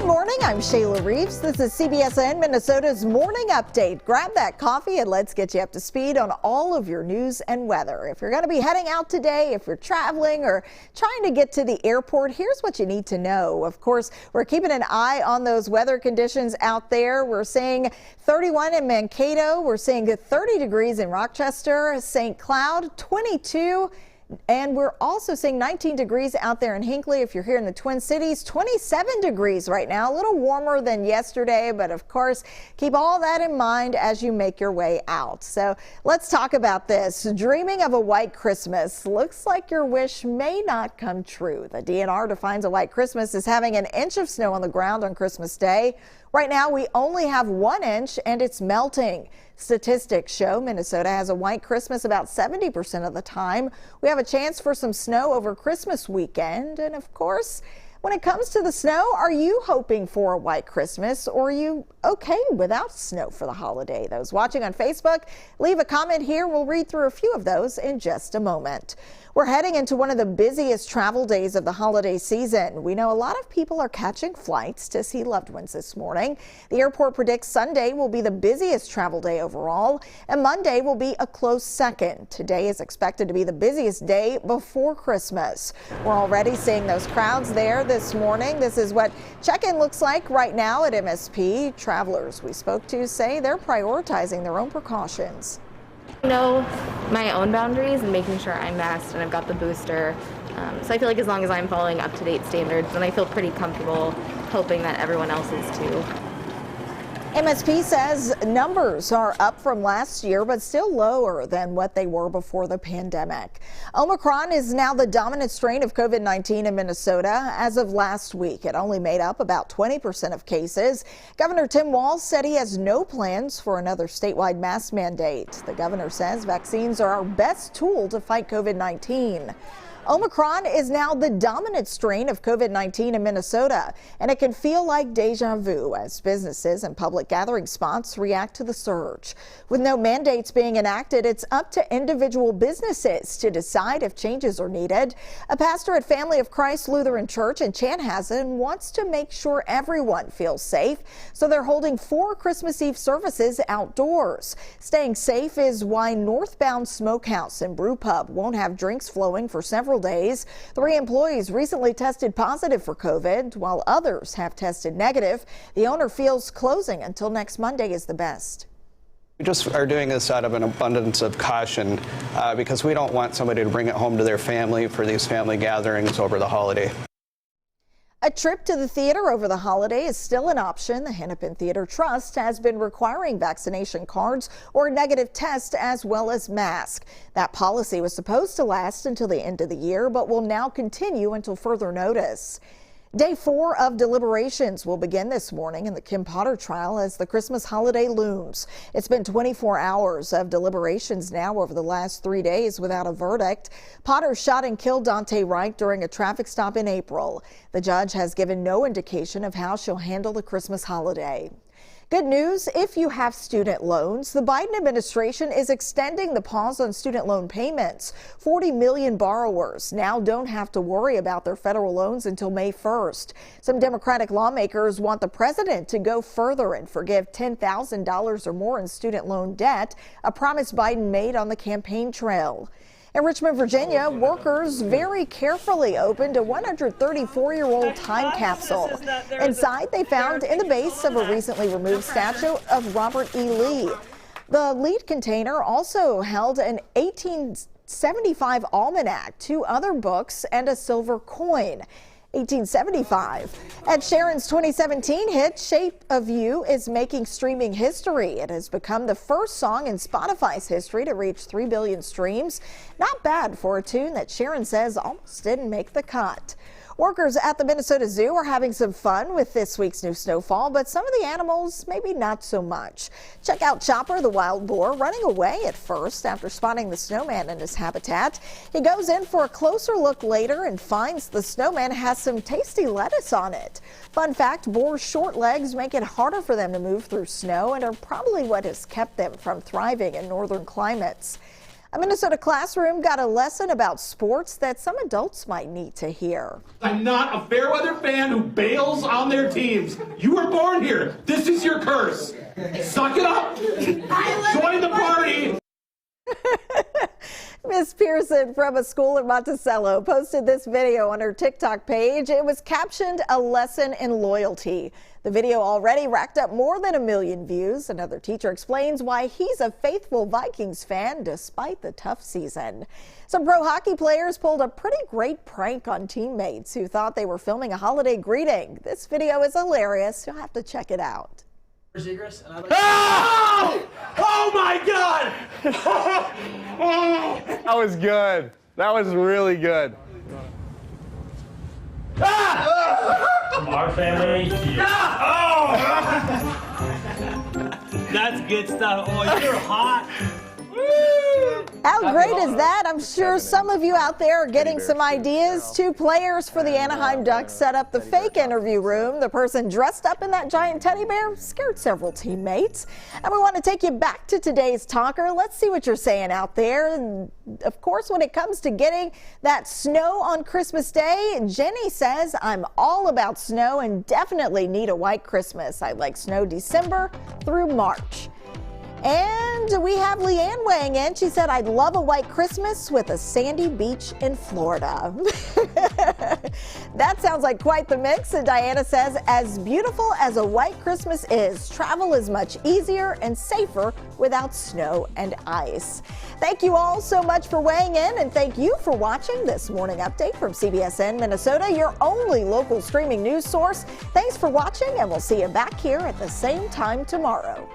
Good morning, I'm Shayla Reaves. This is CBSN Minnesota's Morning Update. Grab that coffee and let's get you up to speed on all of your news and weather. If you're going to be heading out today, if you're traveling or trying to get to the airport, here's what you need to know. Of course, we're keeping an eye on those weather conditions out there. We're seeing 31 in Mankato. We're seeing 30 degrees in Rochester, St. Cloud, 22. And we're also seeing 19 degrees out there in Hinckley. If you're here in the Twin Cities, 27 degrees right now, a little warmer than yesterday, but of course, keep all that in mind as you make your way out. So let's talk about this. Dreaming of a white Christmas. Looks like your wish may not come true. The DNR defines a white Christmas as having an inch of snow on the ground on Christmas Day. Right now, we only have 1 inch and it's melting. Statistics show Minnesota has a white Christmas about 70% of the time. We have a chance for some snow over Christmas weekend. And of course, when it comes to the snow, are you hoping for a white Christmas or are you okay without snow for the holiday? Those watching on Facebook, leave a comment here. We'll read through a few of those in just a moment. We're heading into one of the busiest travel days of the holiday season. We know a lot of people are catching flights to see loved ones this morning. The airport predicts Sunday will be the busiest travel day overall, and Monday will be a close second. Today is expected to be the busiest day before Christmas. We're already seeing those crowds there this morning. This is what check-in looks like right now at MSP. Travelers we spoke to say they're prioritizing their own precautions. I know my own boundaries and making sure I'm masked and I've got the booster. So I feel like as long as I'm following up-to-date standards, then I feel pretty comfortable hoping that everyone else is too. MSP says numbers are up from last year, but still lower than what they were before the pandemic. Omicron is now the dominant strain of COVID-19 in Minnesota. As of last week, it only made up about 20% of cases. Governor Tim Walz said he has no plans for another statewide mask mandate. The governor says vaccines are our best tool to fight COVID-19. Omicron is now the dominant strain of COVID-19 in Minnesota, and it can feel like deja vu as businesses and public gathering spots react to the surge. With no mandates being enacted, it's up to individual businesses to decide if changes are needed. A pastor at Family of Christ Lutheran Church in Chanhassen wants to make sure everyone feels safe, so they're holding 4 Christmas Eve services outdoors. Staying safe is why Northbound Smokehouse and Brew Pub won't have drinks flowing for several days. 3 employees recently tested positive for COVID, while others have tested negative. The owner feels closing until next Monday is the best. We just are doing this out of an abundance of caution because we don't want somebody to bring it home to their family for these family gatherings over the holiday. A trip to the theater over the holiday is still an option. The Hennepin Theater Trust has been requiring vaccination cards or a negative test as well as mask. That policy was supposed to last until the end of the year, but will now continue until further notice. Day 4 of deliberations will begin this morning in the Kim Potter trial as the Christmas holiday looms. It's been 24 hours of deliberations now over the last 3 days without a verdict. Potter shot and killed Dante Wright during a traffic stop in April. The judge has given no indication of how she'll handle the Christmas holiday. Good news, if you have student loans, the Biden administration is extending the pause on student loan payments. 40 million borrowers now don't have to worry about their federal loans until May 1st. Some Democratic lawmakers want the president to go further and forgive $10,000 or more in student loan debt, a promise Biden made on the campaign trail. In Richmond, Virginia, workers very carefully opened a 134-year-old time capsule. Inside, they found in the base of a recently removed statue of Robert E. Lee. The lead container also held an 1875 almanac, 2 other books, and a silver coin. 1875. Ed Sheeran's 2017 hit Shape of You is making streaming history. It has become the first song in Spotify's history to reach 3 billion streams. Not bad for a tune that Sheeran says almost didn't make the cut. Workers at the Minnesota Zoo are having some fun with this week's new snowfall, but some of the animals maybe not so much. Check out Chopper the wild boar running away at first after spotting the snowman in his habitat. He goes in for a closer look later and finds the snowman has some tasty lettuce on it. Fun fact, boars' short legs make it harder for them to move through snow and are probably what has kept them from thriving in northern climates. A Minnesota classroom got a lesson about sports that some adults might need to hear. I'm not a fair-weather fan who bails on their teams. You were born here. This is your curse. Suck it up. Join the party. Miss Pearson from a school in Monticello posted this video on her TikTok page. It was captioned "A Lesson in Loyalty." The video already racked up more than 1 million views. Another teacher explains why he's a faithful Vikings fan despite the tough season. Some pro hockey players pulled a pretty great prank on teammates who thought they were filming a holiday greeting. This video is hilarious. You'll have to check it out. Oh! Oh my God! That was good. That was really good. Our family to you. That's good stuff. Oh, you're hot. How great is that? I'm sure some of you out there are getting some ideas. 2 players for the Anaheim Ducks set up the fake interview room. The person dressed up in that giant teddy bear scared several teammates. And we want to take you back to today's talker. Let's see what you're saying out there. And of course, when it comes to getting that snow on Christmas Day, Jenny says, I'm all about snow and definitely need a white Christmas. I like snow December through March. And we have Leanne weighing in. She said, I'd love a white Christmas with a sandy beach in Florida. That sounds like quite the mix. And Diana says, as beautiful as a white Christmas is, travel is much easier and safer without snow and ice. Thank you all so much for weighing in, and thank you for watching this morning update from CBSN Minnesota, your only local streaming news source. Thanks for watching, and we'll see you back here at the same time tomorrow.